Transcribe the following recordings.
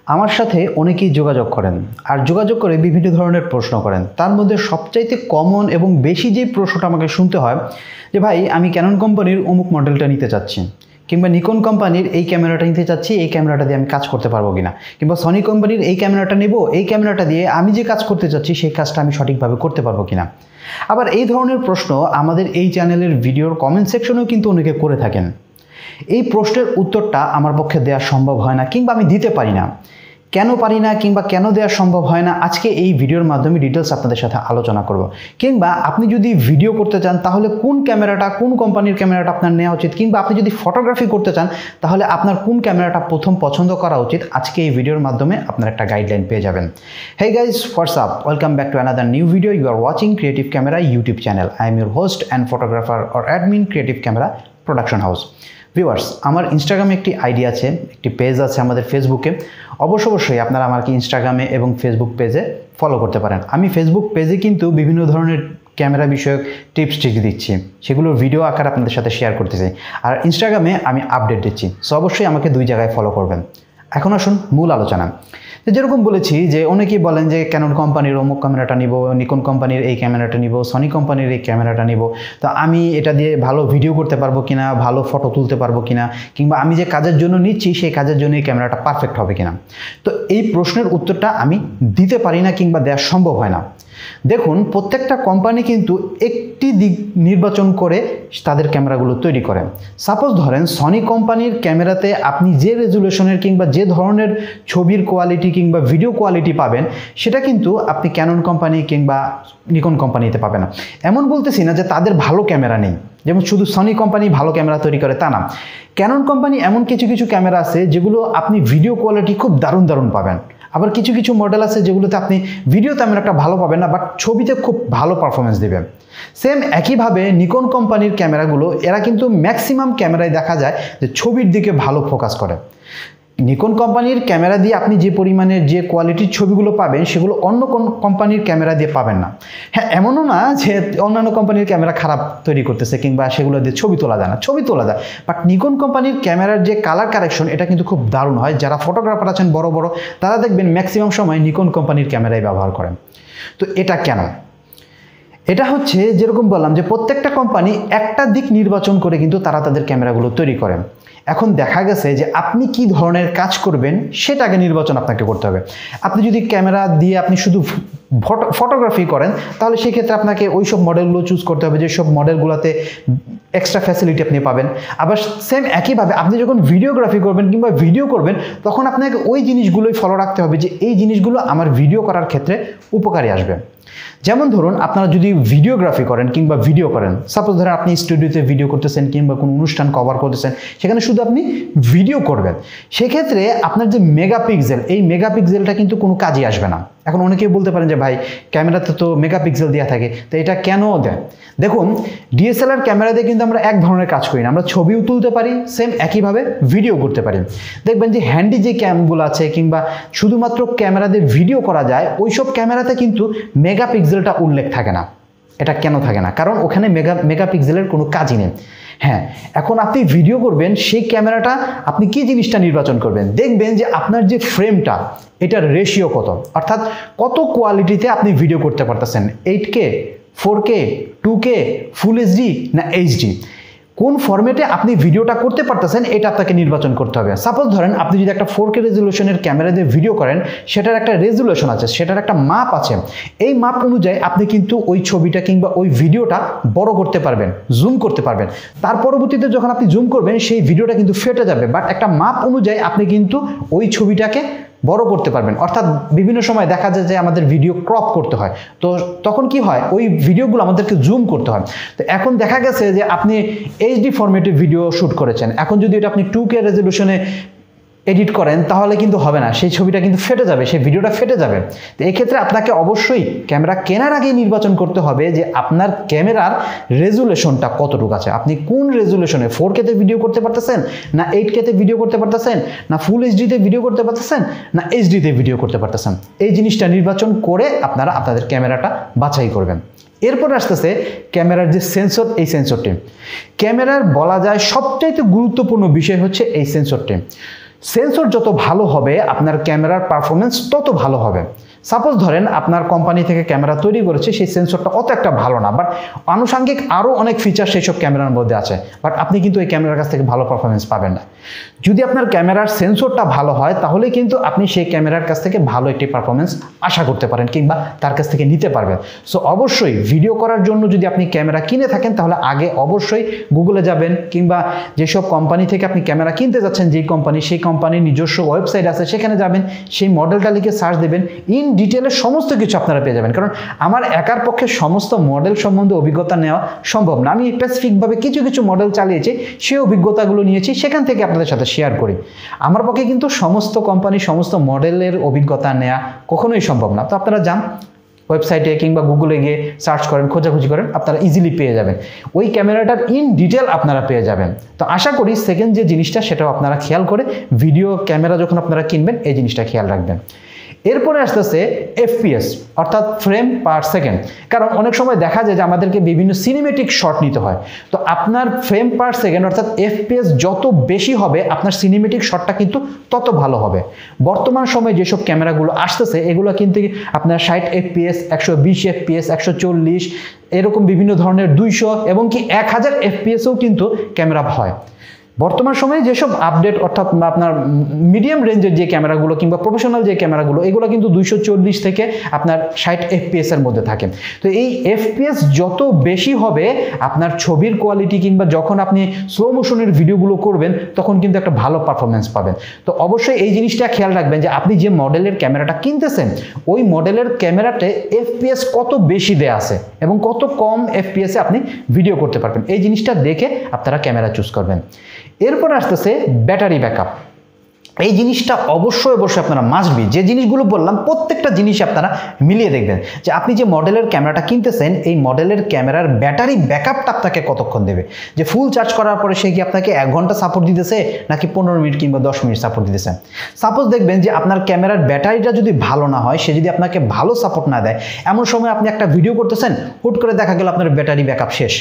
আমার সাথে অনেকেই যোগাযোগ করেন আর যোগাযোগ করে বিভিন্ন ধরনের প্রশ্ন করেন। তার মধ্যে সবচাইতে কমন এবং বেশি যে প্রশ্নটা আমাকে শুনতে হয় যে ভাই আমি ক্যানন কোম্পানির অমুক মডেলটা নিতে চাচ্ছি, কিংবা নিকন কোম্পানির এই ক্যামেরাটা নিতে চাচ্ছি, এই ক্যামেরাটা দিয়ে আমি কাজ করতে পারবো কিনা, কিংবা সনি কোম্পানির এই ক্যামেরাটা নেব, এই ক্যামেরাটা দিয়ে আমি যে কাজ করতে চাচ্ছি সেই কাজটা আমি সঠিকভাবে করতে পারবো কিনা। আবার এই ধরনের প্রশ্ন আমাদের এই চ্যানেলের ভিডিওর কমেন্ট সেকশনেও কিন্তু অনেকে করে থাকেন। এই প্রশ্নের উত্তরটা আমার পক্ষে দেওয়া সম্ভব হয় না, কিংবা আমি দিতে পারি না। কেন পারি না কিংবা কেন দেওয়া সম্ভব হয় না, আজকে এই ভিডিওর মাধ্যমে ডিটেলস আপনাদের সাথে আলোচনা করব। কিংবা আপনি যদি ভিডিও করতে চান তাহলে কোন ক্যামেরাটা, কোন কোম্পানির ক্যামেরাটা আপনার নেওয়া উচিত, কিংবা আপনি যদি ফটোগ্রাফি করতে চান তাহলে আপনার কোন ক্যামেরাটা প্রথম পছন্দ করা উচিত, আজকে এই ভিডিওর মাধ্যমে আপনার একটা গাইডলাইন পেয়ে যাবেন। Hey guys, what's up, welcome back to another new video. You are watching creative camera YouTube channel. I am your host and photographer or admin, creative camera production house. Viewers, আমার ইনস্টাগ্রামে একটি ID আছে, একটি page আছে আমাদের ফেসবুকে। অবশ্যই আপনারা আমাকে ইনস্টাগ্রামে এবং ফেসবুক পেজে ফলো করতে পারেন। আমি ফেসবুক পেজে কিন্তু বিভিন্ন ধরনের ক্যামেরা বিষয়ক টিপস দিচ্ছি, সেগুলোর ভিডিও আকারে আপনাদের সাথে শেয়ার করতেছি। আর ইনস্টাগ্রামে আমি আপডেট দিচ্ছি, সো অবশ্যই আমাকে দুই জায়গায় ফলো করবেন। এখন আসুন মূল আলোচনা। যেরকম বলেছি যে অনেকেই বলেন যে ক্যানন কোম্পানির অমুক ক্যামেরাটা নিব, নিকন কোম্পানির এই ক্যামেরাটা নিব, সনি কোম্পানির এই ক্যামেরাটা নিব, তো আমি এটা দিয়ে ভালো ভিডিও করতে পারবো কিনা, ভালো ফটো তুলতে পারবো কিনা, কিংবা আমি যে কাজের জন্য নিচ্ছি সেই কাজের জন্য এই ক্যামেরাটা পারফেক্ট হবে কিনা। তো এই প্রশ্নের উত্তরটা আমি দিতে পারি না কিংবা দেওয়া সম্ভব হয় না। দেখুন, প্রত্যেকটা কোম্পানি কিন্তু একটি দিক নির্বাচন করে তাদের ক্যামেরাগুলো তৈরি করে। সাপোজ ধরেন সনি কোম্পানির ক্যামেরাতে আপনি যে রেজুলেশনের কিংবা যে ধরনের ছবির কোয়ালিটি কিংবা ভিডিও কোয়ালিটি পাবেন সেটা কিন্তু আপনি ক্যানন কোম্পানি কিংবা নিকন কোম্পানিতে পাবেন না। এমন বলতেছি না যে তাদের ভালো ক্যামেরা নেই, যেমন শুধু সনি কোম্পানি ভালো ক্যামেরা তৈরি করে তা না। ক্যানন কোম্পানি এমন কিছু ক্যামেরা আছে যেগুলো আপনি ভিডিও কোয়ালিটি খুব দারুণ পাবেন। আবার কিছু মডেল আছে যেগুলোতে আপনি ভিডিও তেমন একটা ভালো পাবেন না, বাট ছবিতে খুব ভালো পারফরমেন্স দেবে। সেম একইভাবে নিকন কোম্পানির ক্যামেরাগুলো, এরা কিন্তু ম্যাক্সিমাম ক্যামেরায় দেখা যায় যে ছবির দিকে ভালো ফোকাস করে। নিকন কোম্পানির ক্যামেরা দিয়ে আপনি যে পরিমাণের যে কোয়ালিটির ছবিগুলো পাবেন সেগুলো অন্য কোন কোম্পানির ক্যামেরা দিয়ে পাবেন না। হ্যাঁ, এমনও না যে অন্যান্য কোম্পানির ক্যামেরা খারাপ তৈরি করতেছে কিংবা সেগুলো দিয়ে ছবি তোলা যায় না, ছবি তোলা যায়, বাট নিকন কোম্পানির ক্যামেরার যে কালার কারেকশন এটা কিন্তু খুব দারুণ হয়। যারা ফটোগ্রাফার আছেন বড় তারা দেখবেন ম্যাক্সিমাম সময় নিকন কোম্পানির ক্যামেরাই ব্যবহার করেন। তো এটা কেন? এটা হচ্ছে যেরকম বললাম যে প্রত্যেকটা কোম্পানি একটা দিক নির্বাচন করে কিন্তু তারা তাদের ক্যামেরাগুলো তৈরি করেন। এখন দেখা গেছে যে আপনি কি ধরনের কাজ করবেন সেটা আগে নির্বাচন আপনাকে করতে হবে। আপনি যদি ক্যামেরা দিয়ে আপনি শুধু ফটোগ্রাফি করেন তাহলে সেক্ষেত্রে আপনাকে ওই সব মডেলগুলো চুজ করতে হবে যেসব মডেলগুলোতে এক্সট্রা ফ্যাসিলিটি আপনি পাবেন। আবার সেম একইভাবে আপনি যখন ভিডিওগ্রাফি করবেন কিংবা ভিডিও করবেন তখন আপনাকে ওই জিনিসগুলোই ফলো রাখতে হবে যে এই জিনিসগুলো আমার ভিডিও করার ক্ষেত্রে উপকারী আসবে। যেমন ধরুন, আপনারা যদি ভিডিওগ্রাফি করেন কিংবা ভিডিও করেন, সাপোজ ধরেন আপনি স্টুডিওতে ভিডিও করতেছেন কিংবা কোনো অনুষ্ঠান কভার করতেছেন, সেখানে শুধু আপনি ভিডিও করবেন, সেক্ষেত্রে আপনার যে মেগাপিক্সেল, এই মেগাপিক্সেলটা কিন্তু কোনো কাজে আসবে না। এখন অনেকেই বলতে পারেন যে ভাই ক্যামেরাতে তো মেগাপিক্সেল দেওয়া থাকে, তো এটা কেন দেয়? দেখুন, ডিএসএলআর ক্যামেরা দিয়ে কিন্তু আমরা এক ধরনের কাজ করি না, আমরা ছবিও তুলতে পারি, সেম একইভাবে ভিডিও করতে পারি। দেখবেন যে হ্যান্ডি যে ক্যামগুলো আছে কিংবা শুধুমাত্র ক্যামেরা দিয়ে ভিডিও করা যায় ওইসব ক্যামেরাতে কিন্তু মেগাপিক্সেলটা উল্লেখ থাকে না। এটা কেন থাকে না? কারণ ওখানে মেগাপিক্সেলের কোনো কাজই নেই। হ্যাঁ, এখন আপনি ভিডিও করবেন, সেই ক্যামেরাটা আপনি কি জিনিসটা নির্বাচন করবেন, দেখবেন যে আপনার যে ফ্রেমটা এটার রেশিও কত, অর্থাৎ কত কোয়ালিটিতে আপনি ভিডিও করতে পারতেছেন, 8K, 4K, 2K, full HD না এইচডি, কোন ফরম্যাটে আপনি ভিডিওটা করতে পারতেছেন এটা আপনাকে নির্বাচন করতে হবে। সাপোজ ধরেন আপনি যদি একটা 4K রেজুলেশনের ক্যামেরা দিয়ে ভিডিও করেন, সেটার একটা রেজুলেশন আছে, সেটার একটা মাপ আছে। এই মাপ অনুযায়ী আপনি কিন্তু ওই ছবিটা কিংবা ওই ভিডিওটা বড় করতে পারবেন, জুম করতে পারবেন। তার পরবর্তীতে যখন আপনি জুম করবেন সেই ভিডিওটা কিন্তু ফেটে যাবে, বাট একটা মাপ অনুযায়ী আপনি কিন্তু ওই ছবিটাকে বড় করতে পারবেন। অর্থাৎ বিভিন্ন সময় দেখা যায় যে আমাদের ভিডিও ক্রপ করতে হয়, তো তখন কি হয়, ওই ভিডিওগুলো আমাদেরকে জুম করতে হয়। তো এখন দেখা গেছে যে আপনি এইচডি ফরম্যাটে ভিডিও শ্যুট করেছেন, এখন যদি এটা আপনি 2K রেজলিউশনে এডিট করেন তাহলে কিন্তু হবে না, সেই ছবিটা কিন্তু ফেটে যাবে, সেই ভিডিওটা ফেটে যাবে। তো এই ক্ষেত্রে আপনাকে অবশ্যই ক্যামেরা কেনার আগে নির্বাচন করতে হবে যে আপনার ক্যামেরার রেজুলেশনটা কতটুকু আছে, আপনি কোন রেজুলেশনে 4K তে ভিডিও করতে পারতেছেন, না 8K তে ভিডিও করতে পারতেছেন, না ফুল এইচডিতে ভিডিও করতে পারতেছেন, না এইচডিতে ভিডিও করতে পারতেছেন। এই জিনিসটা নির্বাচন করে আপনারা আপনাদের ক্যামেরাটা বাছাই করবেন। এরপর আসতেছে ক্যামেরার যে সেন্সর, এই সেন্সরটি ক্যামেরার বলা যায় সবচাইতে গুরুত্বপূর্ণ বিষয় হচ্ছে এই সেন্সরটি। সেন্সর যত ভালো হবে আপনার ক্যামেরার পারফরমেন্স তত ভালো হবে। সাপোজ ধরেন আপনার কোম্পানি থেকে ক্যামেরা তৈরি করেছে, সেই সেন্সরটা অত একটা ভালো না, বাট আনুষঙ্গিক আরও অনেক ফিচার সেই সব ক্যামেরার মধ্যে আছে, বাট আপনি কিন্তু এই ক্যামেরার কাছ থেকে ভালো পারফরমেন্স পাবেন না। যদি আপনার ক্যামেরার সেন্সরটা ভালো হয় তাহলে কিন্তু আপনি সেই ক্যামেরার কাছ থেকে ভালো একটি পারফরমেন্স আশা করতে পারেন কিংবা তার কাছ থেকে নিতে পারবেন। সো অবশ্যই ভিডিও করার জন্য যদি আপনি ক্যামেরা কিনে থাকেন তাহলে আগে অবশ্যই গুগলে যাবেন, কিংবা যেসব কোম্পানি থেকে আপনি ক্যামেরা কিনতে যাচ্ছেন, যেই কোম্পানি, সেই কোম্পানির নিজস্ব ওয়েবসাইট আছে, সেখানে যাবেন, সেই মডেলটা লিখে সার্চ দেবেন, ইন ডিটেলে সমস্ত কিছু আপনারা পেয়ে যাবেন। কারণ আমার একার পক্ষে সমস্ত মডেল সম্বন্ধে অভিজ্ঞতা নেওয়া সম্ভব না, আমি স্পেসিফিকভাবে কিছু কিছু মডেল চালিয়েছি, সেই অভিজ্ঞতাগুলো নিয়েছি, সেখান থেকে আপনাদের সাথে শেয়ার করি। আমার পক্ষে কিন্তু সমস্ত কোম্পানি সমস্ত মডেলের অভিজ্ঞতা নেওয়া কখনোই সম্ভব না। তো আপনারা যান ওয়েবসাইটে কিংবা গুগলে গিয়ে সার্চ করেন, খোঁজাখুঁজি করেন, আপনারা ইজিলি পেয়ে যাবেন, ওই ক্যামেরাটার ইন ডিটেল আপনারা পেয়ে যাবেন। তো আশা করি সেকেন্ড যে জিনিসটা সেটাও আপনারা খেয়াল করে ভিডিও ক্যামেরা যখন আপনারা কিনবেন এই জিনিসটা খেয়াল রাখবেন। এরপরে আসতেছে এফপিএস অর্থাৎ ফ্রেম পার সেকেন্ড। কারণ অনেক সময় দেখা যায় যে আমাদেরকে বিভিন্ন সিনেমেটিক শট নিতে হয়, তো আপনার ফ্রেম পার সেকেন্ড অর্থাৎ এফপিএস যত বেশি হবে আপনার সিনেমেটিক শটটা কিন্তু তত ভালো হবে। বর্তমান সময়ে যেসব ক্যামেরাগুলো আসতেছে এগুলো কিন্তু আপনার 60 এফপিএস, 120 এফপিএস, 140 এরকম বিভিন্ন ধরনের 200 এবং কি 1000 এফপিএসও কিন্তু ক্যামেরা হয়। বর্তমান সময়ে যেসব আপডেট অর্থাৎ আপনার মিডিয়াম রেঞ্জের যে ক্যামেরাগুলো কিংবা প্রফেশনাল যে ক্যামেরাগুলো এগুলো কিন্তু 240 থেকে আপনার 60 এফপিএস এর মধ্যে থাকে। তো এই এফপিএস যত বেশি হবে আপনার ছবির কোয়ালিটি কিংবা যখন আপনি স্লো মোশনের ভিডিওগুলো করবেন তখন কিন্তু একটা ভালো পারফরমেন্স পাবেন। তো অবশ্যই এই জিনিসটা খেয়াল রাখবেন যে আপনি যে মডেলের ক্যামেরাটা কিনতেছেন ওই মডেলের ক্যামেরাতে এফপিএস কত বেশি দেয়া আছে এবং কত কম এফপিএসে আপনি ভিডিও করতে পারবেন, এই জিনিসটা দেখে আপনারা ক্যামেরা চুজ করবেন। এরপর আসতেছে ব্যাটারি ব্যাকআপ। এই জিনিসটা অবশ্যই আপনারা মাস্ট বি, যে জিনিসগুলো বললাম প্রত্যেকটা জিনিস আপনারা মিলিয়ে দেখবেন যে আপনি যে মডেলের ক্যামেরাটা কিনতেছেন এই মডেলের ক্যামেরার ব্যাটারি ব্যাকআপটা আপনাকে কতক্ষণ দেবে, যে ফুল চার্জ করার পরে সে কি আপনাকে 1 ঘন্টা সাপোর্ট দিতেছে নাকি 15 মিনিট কিংবা 10 মিনিট সাপোর্ট দিতেছে। সাপোজ দেখবেন যে আপনার ক্যামেরার ব্যাটারিটা যদি ভালো না হয়, সে যদি আপনাকে ভালো সাপোর্ট না দেয়, এমন সময় আপনি একটা ভিডিও করতেছেন, হুট করে দেখা গেল আপনার ব্যাটারি ব্যাকআপ শেষ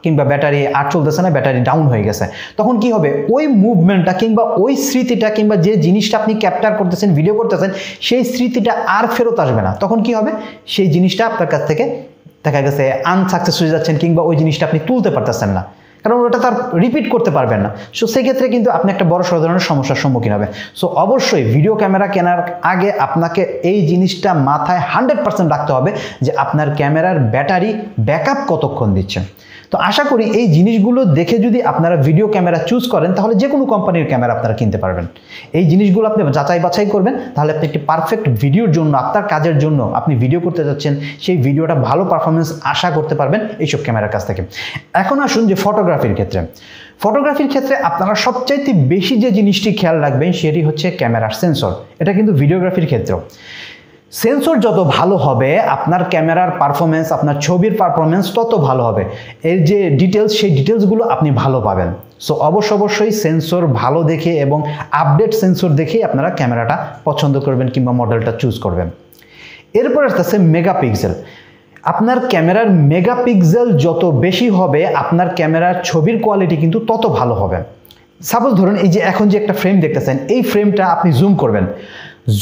কিংবা ব্যাটারি আর চলতেছে না, ব্যাটারি ডাউন হয়ে গেছে, তখন কি হবে ওই মুভমেন্টটা কিংবা ওই স্মৃতিটা কিংবা যে জিনিসটা আপনি ক্যাপচার করতেছেন, ভিডিও করতেছেন, সেই স্মৃতিটা আর ফেরত আসবে না। তখন কি হবে সেই জিনিসটা আপনার কাছ থেকে দেখা গেছে আনসাকসেস হয়ে যাচ্ছেন কিংবা ওই জিনিসটা আপনি তুলতে পারতেছেন না, কারণ ওটা তার রিপিট করতে পারবেন না। সো সেক্ষেত্রে কিন্তু আপনি একটা বড় ধরনের সমস্যার সম্মুখীন হবেন। সো অবশ্যই ভিডিও ক্যামেরা কেনার আগে আপনাকে এই জিনিসটা মাথায় 100% রাখতে হবে যে আপনার ক্যামেরার ব্যাটারি ব্যাকআপ কতক্ষণ দিচ্ছে। তো আশা করি এই জিনিসগুলো দেখে যদি আপনারা ভিডিও ক্যামেরা চুজ করেন তাহলে যে কোনো কোম্পানির ক্যামেরা আপনারা কিনতে পারবেন। এই জিনিসগুলো আপনি যাচাই বাছাই করবেন, তাহলে আপনি একটি পারফেক্ট ভিডিওর জন্য আপনার কাজের জন্য আপনি ভিডিও করতে যাচ্ছেন সেই ভিডিওটা ভালো পারফরমেন্স আশা করতে পারবেন এইসব ক্যামেরার কাছ থেকে। এখন আসুন যে ফটোগ্রাফির ক্ষেত্রে আপনারা সবচাইতে বেশি যে জিনিসটি খেয়াল রাখবেন সেটি হচ্ছে ক্যামেরার সেন্সর। এটা কিন্তু ভিডিওগ্রাফির ক্ষেত্রেও সেন্সর যত ভালো হবে আপনার ক্যামেরার পারফরমেন্স, আপনার ছবির পারফরমেন্স তত ভালো হবে। এর যে ডিটেলস সেই ডিটেলসগুলো আপনি ভালো পাবেন। সো অবশ্যই সেন্সর ভালো দেখে এবং আপডেট সেন্সর দেখেই আপনারা ক্যামেরাটা পছন্দ করবেন কিংবা মডেলটা চুজ করবেন। এরপর আসতেছে মেগাপিক্সেল। আপনার ক্যামেরার মেগাপিক্সেল যত বেশি হবে আপনার ক্যামেরার ছবির কোয়ালিটি কিন্তু তত ভালো হবে। সাপোজ ধরুন এই যে এখন যে একটা ফ্রেম দেখতেছেন, এই ফ্রেমটা আপনি জুম করবেন,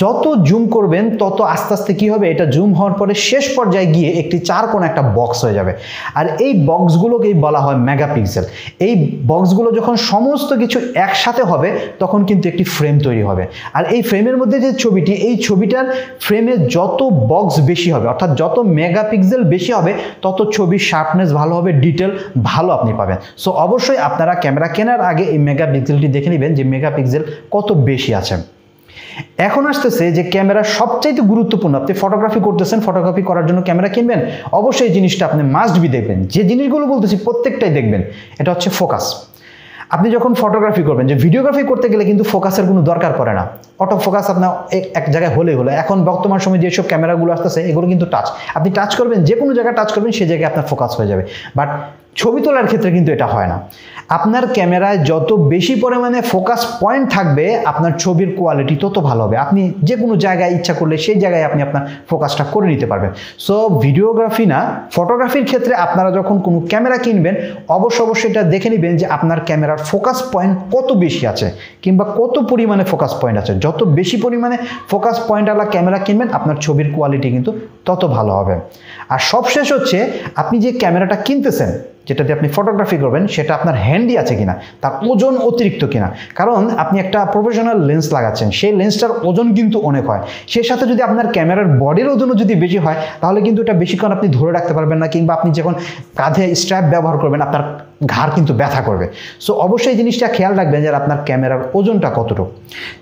যত জুম করবেন তত আস্তে আস্তে কি হবে, এটা জুম হওয়ার পরে শেষ পর্যায়ে গিয়ে একটি 4 কোণ একটা বক্স হয়ে যাবে, আর এই বক্সগুলোকেই বলা হয় মেগাপিক্সেল। এই বক্সগুলো যখন সমস্ত কিছু একসাথে হবে তখন কিন্তু একটি ফ্রেম তৈরি হবে, আর এই ফ্রেমের মধ্যে যে ছবিটি, এই ছবিটার ফ্রেমে যত বক্স বেশি হবে অর্থাৎ যত মেগাপিক্সেল বেশি হবে তত ছবির শার্পনেস ভালো হবে, ডিটেল ভালো আপনি পাবেন। সো অবশ্যই আপনারা ক্যামেরা কেনার আগে এই মেগাপিক্সেলটি দেখে নেবেন যে মেগাপিক্সেল কত বেশি আছে। এখন আসতেছে যে ক্যামেরা সবচাইতে গুরুত্বপূর্ণ, আপনি ফটোগ্রাফি করতেছেন, ফটোগ্রাফি করার জন্য ক্যামেরা কিনবেন, অবশ্যই এই জিনিসটা আপনি মাস্ট বি দেখবেন। যে জিনিসগুলো বলতেছি প্রত্যেকটাই দেখবেন, এটা হচ্ছে ফোকাস। আপনি যখন ফটোগ্রাফি করবেন, যে ভিডিওগ্রাফি করতে গেলে কিন্তু ফোকাসের কোনো দরকার পড়ে না, অটো ফোকাস আপনার এক জায়গায় হলে এখন বর্তমান সময়ে যেসব ক্যামেরাগুলো আসতেছে এগুলো কিন্তু টাচ, আপনি টাচ করবেন, যে কোনো জায়গায় টাচ করবেন সেই জায়গায় আপনার ফোকাস হয়ে যাবে। বাট ছবি তোলার ক্ষেত্রে কিন্তু এটা হয় না। আপনার ক্যামেরায় যত বেশি পরিমাণে ফোকাস পয়েন্ট থাকবে আপনার ছবির কোয়ালিটি তত ভালো হবে। আপনি যে কোনো জায়গায় ইচ্ছা করলে সেই জায়গায় আপনি আপনার ফোকাসটা করে নিতে পারবেন। সো ভিডিওগ্রাফি না, ফটোগ্রাফির ক্ষেত্রে আপনারা যখন কোনো ক্যামেরা কিনবেন অবশ্যই এটা দেখে নেবেন যে আপনার ক্যামেরার ফোকাস পয়েন্ট কত বেশি আছে কিংবা কত পরিমাণে ফোকাস পয়েন্ট আছে। যত বেশি পরিমাণে ফোকাস পয়েন্টওয়ালা ক্যামেরা কিনবেন আপনার ছবির কোয়ালিটি কিন্তু তত ভালো হবে। আর সবশেষ হচ্ছে আপনি যে ক্যামেরাটা কিনতেছেন, যেটা দিয়ে আপনি ফটোগ্রাফি করবেন, সেটা আপনার হ্যান্ডি আছে কিনা, তার ওজন অতিরিক্ত কিনা। কারণ আপনি একটা প্রফেশনাল লেন্স লাগাচ্ছেন, সেই লেন্সটার ওজন কিন্তু অনেক হয়। সেই সাথে যদি আপনার ক্যামেরার বডির ওজনও যদি বেশি হয় তাহলে কিন্তু এটা বেশিক্ষণ আপনি ধরে রাখতে পারবেন না, কিংবা আপনি যখন কাঁধে স্ট্র্যাপ ব্যবহার করবেন আপনার ঘাড় কিন্তু ব্যথা করবে। সো অবশ্যই জিনিসটা খেয়াল রাখবেন যে আপনার ক্যামেরার ওজনটা কতটুকু।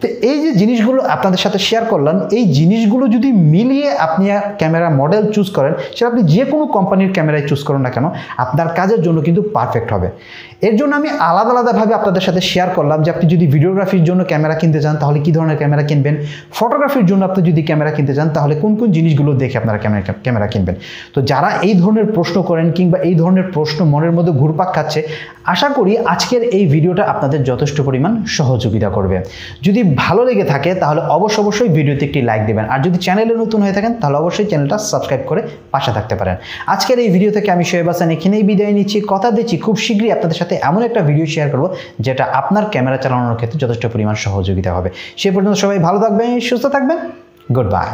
তো এই যে জিনিসগুলো আপনাদের সাথে শেয়ার করলাম, এই জিনিসগুলো যদি মিলিয়ে আপনি ক্যামেরা মডেল চুজ করেন, সেটা আপনি যে কোনো কোম্পানির ক্যামেরায় চুজ করুন না কেন, আপনার কাজের জন্য কিন্তু পারফেক্ট হবে। এর জন্য আমি আলাদাভাবে আপনাদের সাথে শেয়ার করলাম যে আপনি যদি ভিডিওগ্রাফির জন্য ক্যামেরা কিনতে চান তাহলে কী ধরনের ক্যামেরা কিনবেন, ফটোগ্রাফির জন্য আপনি যদি ক্যামেরা কিনতে চান তাহলে কোন কোন জিনিসগুলো দেখে আপনারা ক্যামেরা কিনবেন। তো যারা এই ধরনের প্রশ্ন করেন কিংবা এই ধরনের প্রশ্ন মনের মধ্যে ঘুরপাক খাচ্ছে, আশা করি আজকের এই ভিডিওটা আপনাদের যথেষ্ট পরিমাণ সহযোগিতা করবে। যদি ভালো লেগে থাকে তাহলে অবশ্যই ভিডিওতে একটি লাইক দেবেন, আর যদি চ্যানেলে নতুন হয়ে থাকেন তাহলে অবশ্যই চ্যানেলটা সাবস্ক্রাইব করে পাশে থাকতে পারেন। আজকের এই ভিডিও থেকে আমি শোয়েব হাসান এখানেই বিদায় নিচ্ছি। কথা দিচ্ছি খুব শীঘ্রই আপনাদের সাথে এমন একটা ভিডিও শেয়ার করব যেটা আপনার ক্যামেরা চালানোর ক্ষেত্রে যথেষ্ট পরিমাণ সহযোগিতা হবে। সে পর্যন্ত সবাই ভালো থাকবেন, সুস্থ থাকবেন। Good bye.